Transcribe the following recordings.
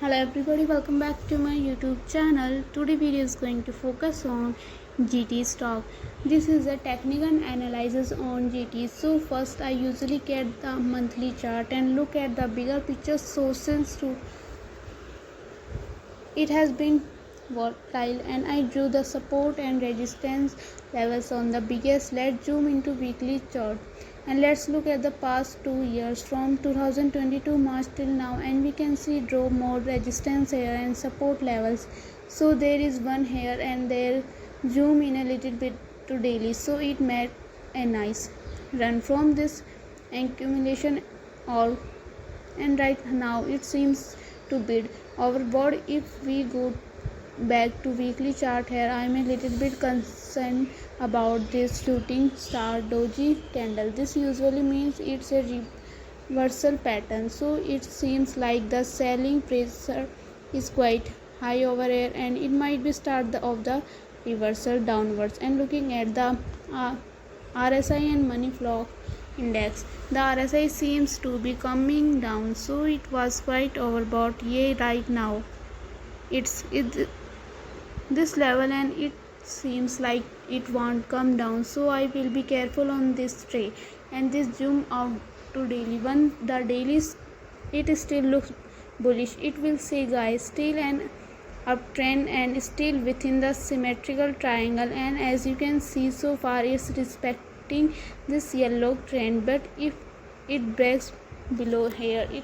Hello everybody, welcome back to my YouTube channel. Today video is going to focus on GT stock. This is a technical analysis on GT. So first I usually get the monthly chart and look at the bigger picture. So since it has been volatile and I drew the support and resistance levels on the biggest. Let's zoom into weekly chart and let's look at the past 2 years from 2022 March till now, and we can see draw more resistance here and support levels. So there is one here and there. Zoom in a little bit to daily. So it made a nice run from this accumulation all, and right now it seems to bid overbought. If we go back to weekly chart here, I'm a little bit concerned about this shooting star doji candle. This usually means it's a reversal pattern, so it seems like the selling pressure is quite high over here and it might be start of the reversal downwards. And looking at the RSI and money flow index, the RSI seems to be coming down, so it was quite overbought. Yeah, right now it's this level and it seems like it won't come down, so I will be careful on this trade. And this zoom out to daily one, the dailies, it still looks bullish. It will say guys still an uptrend and still within the symmetrical triangle, and as you can see so far it's respecting this yellow trend. But if it breaks below here, it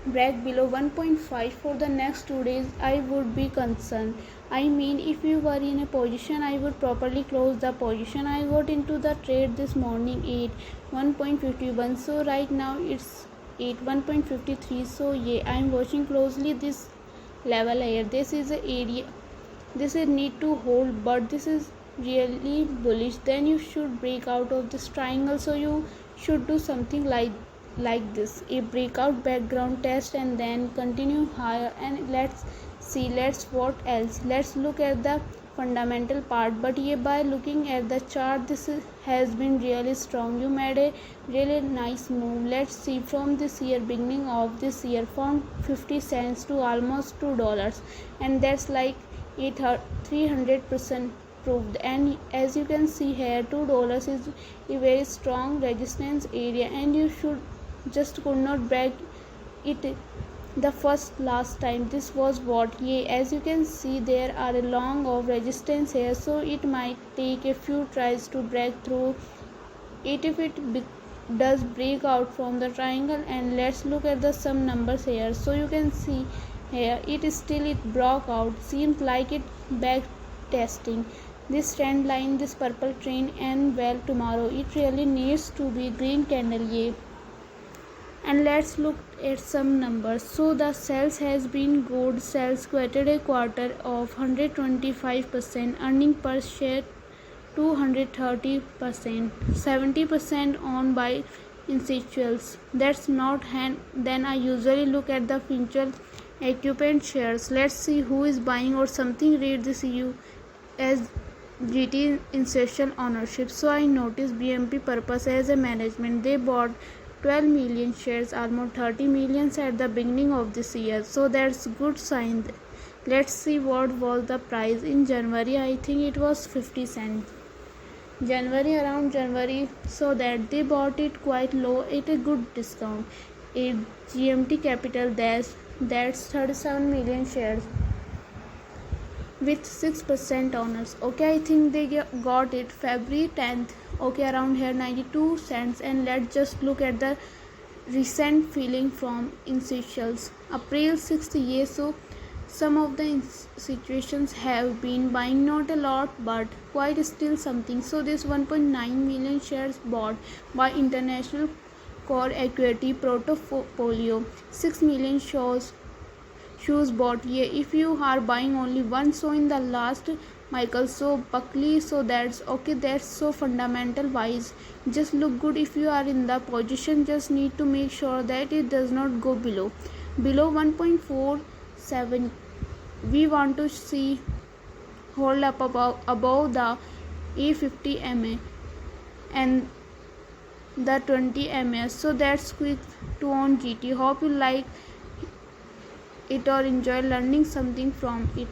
break below 1.5 for the next 2 days, I would be concerned. I mean, if you were in a position, I would properly close the position. I got into the trade this morning at 1.51, so right now it's at 1.53. so yeah, I'm watching closely this level here. This is a area, this is need to hold, but this is really bullish. Then you should break out of this triangle, so you should do something like this, a breakout background test and then continue higher. And let's see, what else. Let's look at the fundamental part. But yeah, by looking at the chart, this has been really strong. You made a really nice move. Let's see, from this year, beginning of this year, from 50 cents to almost $2, and that's like 300% proved. And as you can see here, $2 is a very strong resistance area and you should just could not break it the last time. This was what, yeah, as you can see there are a long of resistance here, so it might take a few tries to break through it if it does break out from the triangle. And let's look at the some numbers here. So you can see here it broke out, seems like it back testing this trend line, this purple trend, and well, tomorrow it really needs to be green candle. Yeah, and let's look at some numbers. So the sales has been good. Sales quoted a quarter of 125%, earning per share 230%, 70% owned by institutions. That's not hand. Then I usually look at the financial equipment shares. Let's see who is buying or something. Read this you as GT institutional ownership. So I noticed BMP purpose as a management. They bought 12 million shares, almost 30 million at the beginning of this year, so that's good sign. Let's see what was the price in January. I think it was 50 cents around January, so that they bought it quite low at a good discount. A GMT Capital, that's 37 million shares with 6% owners. Okay, I think they got it February 10th. Okay, around here 92 cents. And let's just look at the recent feeling from institutions. April 6th, yeah, so some of the institutions have been buying, not a lot but quite still something. So this 1.9 million shares bought by International Core Equity Portfolio, 6 million shoes bought. Yeah, if you are buying only one, so in the last Michael, so Buckley, so that's okay. That's so fundamental wise just look good. If you are in the position, just need to make sure that it does not go below 1.47. We want to see hold up above the A50 MA and the 20 ms. So that's quick to on GT. Hope you like it or enjoy learning something from it.